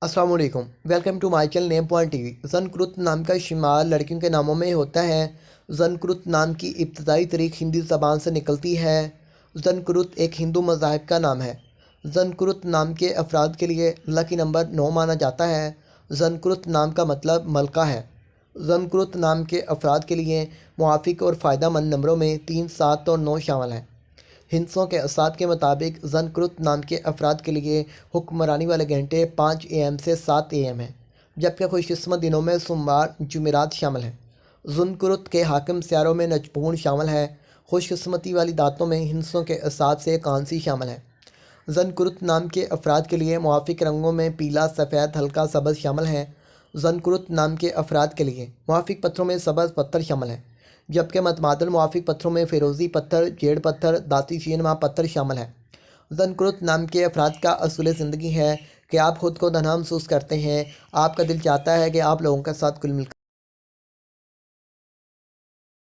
अस्सलाम वालेकुम, welcome to my channel name point TV. ज़नकुरुत नाम का शुमार लड़कियों के नामों में होता है। ज़नकुरुत नाम की इब्तदाई तारीख हिंदी ज़बान से निकलती है। ज़नकुरुत एक हिंदू मज़ाहिब का नाम है। ज़नकुरुत नाम के अफराद के लिए लकी नंबर 9 माना जाता है। ज़नकुरुत नाम का मतलब मलका है। ज़नकुरुत नाम के अफराद के लिए मुआफ़िक और फ़ायदा मंद नंबरों में 3, 7 और 9 शामिल हैं। हिंसों के असाद के मुताबिक ज़नकुरुत नाम के अफराद के लिए हुक्मरानी वाले घंटे 5 AM से 7 AM हैं, जबकि खुशकिस्मत दिनों में सोमवार जुमेरात शामिल हैं। ज़नकुरुत के हाकिम सियारों में नजपून शामिल है। खुशकिस्मती वाली दातों में हिंसों के असाद से कांसी शामिल है। ज़नकुरुत नाम के अफराद के लिए मुआफ़िक रंगों में पीला, सफ़ेद, हल्का सब्ज़ शामिल है। ज़नकुरुत नाम के अफराद के लिए मुआफ़िक पत्थरों में सब्ज़ पत्थर शामिल हैं, जबकि मतमादल मुआफ़िक पत्थरों में फ़िरोज़ी पत्थर, जेड़ पत्थर, दाती शीनमा पत्थर शामिल हैं। ज़नकुरुत नाम के अफराद का असूल ज़िंदगी है कि आप ख़ुद को तन्हा महसूस करते हैं। आपका दिल चाहता है कि आप लोगों के साथ कुल मिलकर